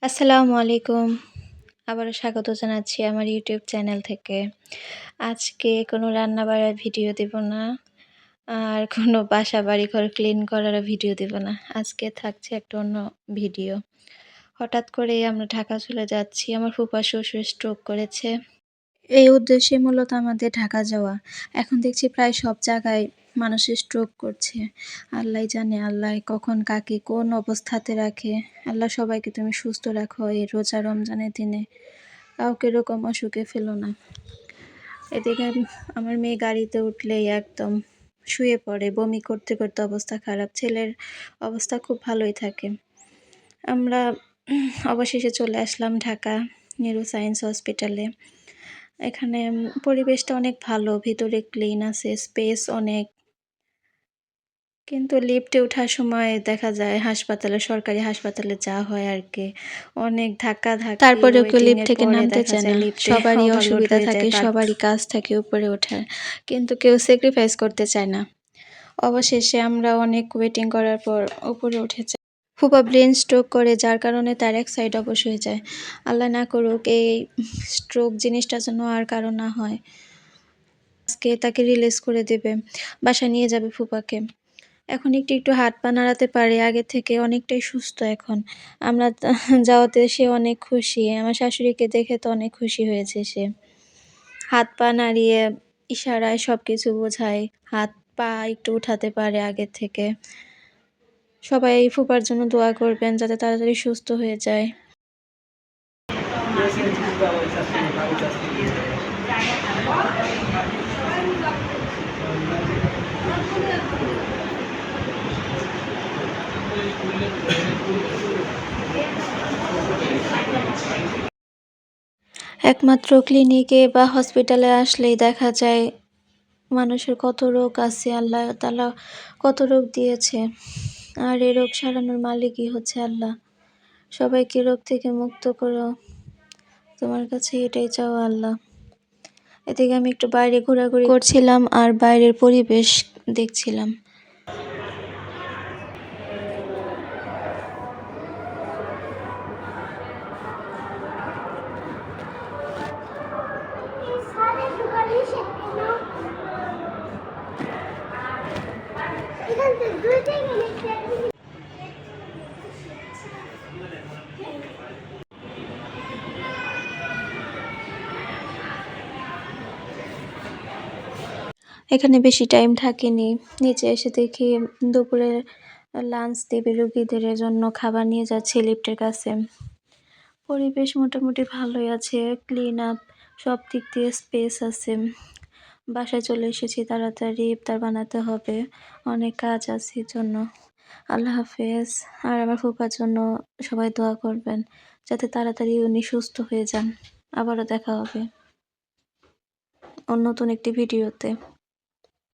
আসসালামু আলাইকুম। আবারও স্বাগত জানাচ্ছি আমার ইউটিউব চ্যানেল থেকে। আজকে কোনো রান্না-বাড়ার ভিডিও দিব না। আর কোনো বাসা বাড়িঘর ক্লিন করারও ভিডিও দিব না। আজকে থাকছে একটা অন্য ভিডিও। হঠাৎ করেই আমরা ঢাকা চলে যাচ্ছি। আমার ফুফা শ্বশুর স্ট্রোক করেছে। এই উদ্দেশ্যে মূলত আমাদের ঢাকা যাওয়া। এখন দেখছি প্রায় সব জায়গায় মানুষের স্ট্রোক করছে। আল্লাহই জানে আল্লাহ কখন কাকে কোন অবস্থাতে রাখে। আল্লাহ সবাইকে তুমি সুস্থ রাখো এই রোজা রমজানের দিনে। কাউকে এরকম অসুখে ফেলো না। এদিকে আমার মেয়ে গাড়িতে উঠলেই একদম শুয়ে পড়ে, বমি করতে করতে অবস্থা খারাপ। ছেলের অবস্থা খুব ভালোই থাকে। আমরা অবশেষে চলে আসলাম ঢাকা নিউরো সায়েন্স হসপিটালে। এখানে পরিবেশটা অনেক ভালো, ভিতরে ক্লিন আছে, স্পেস অনেক। কিন্তু লিফটে ওঠার সময় দেখা যায় হাসপাতালে, সরকারি হাসপাতালে যা হয় আরকি, অনেক ধাক্কাধাক্কি, তারপরেও কেউ ওয়েটিং লিফট এর থেকে পরে নামতে দেখা চায় যায় না। লিফটে সবারই ওভারলোড অসুবিধা হয়ে যায়, থাকে, সবারই কাজ থাকে উপরে ওঠার। কিন্তু কেউ স্যাক্রিফাইস করতে চায় না। অবশেষে আমরা অনেক ওয়েটিং করার পর উপরে উঠেছি। ফুপা ব্রেন স্ট্রোক করে, যার কারণে তার এক সাইড অবশ হয়ে যায়। আল্লাহ না করুক এই স্ট্রোক জিনিসটা যেন আর কারো না হয়। আজকে তাকে রিলিজ করে দেবে, বাসায় নিয়ে যাবে ফুপাকে। এখন একটু একটু হাত পা নাড়াতে পারে, আগে থেকে অনেকটাই সুস্থ এখন। আমরা যাওয়াতে সে অনেক খুশি। আমার শাশুড়িকে দেখে তো অনেক খুশি হয়েছে সে। হাত পা নাড়িয়ে ইশারায় সবকিছু বোঝায়। হাত পা একটু উঠাতে পারে আগের থেকে। সবাই ফুপার জন্য দোয়া করবেন যাতে তাড়াতাড়ি সুস্থ হয়ে যায়। একমাত্র ক্লিনিকে বা হসপিটালে আসলেই দেখা যায় মানুষের কত রোগ আছে, আল্লাহ তাআলা কত রোগ দিয়েছে। আর এই রোগ সারানোর মালিকই হচ্ছে আল্লাহ। সবাইকে রোগ থেকে মুক্ত করো। তোমার কাছে এটাই চাওয়া আল্লাহ। এদিকে আমি একটু বাইরে ঘোরাঘুরি করছিলাম আর বাইরের পরিবেশ দেখছিলাম। এখানে বেশি টাইম থাকিনি। নিচে এসে দেখি দুপুরে লাঞ্চ দেবে রোগীদের, জন্য খাবার নিয়ে যাচ্ছি লিফটের কাছে। পরিবেশ মোটামুটি ভালোই আছে, ক্লিন আপ, সব দিক দিয়ে স্পেস আছে। বাসায় চলে এসেছি, তাড়াতাড়ি ইফতার বানাতে হবে, অনেক কাজ আছে এজন্য। আল্লাহ হাফেজ। আর আমার ফুফার জন্য সবাই দোয়া করবেন যাতে তাড়াতাড়ি উনি সুস্থ হয়ে যান। আবারও দেখা হবে নতুন একটি ভিডিওতে।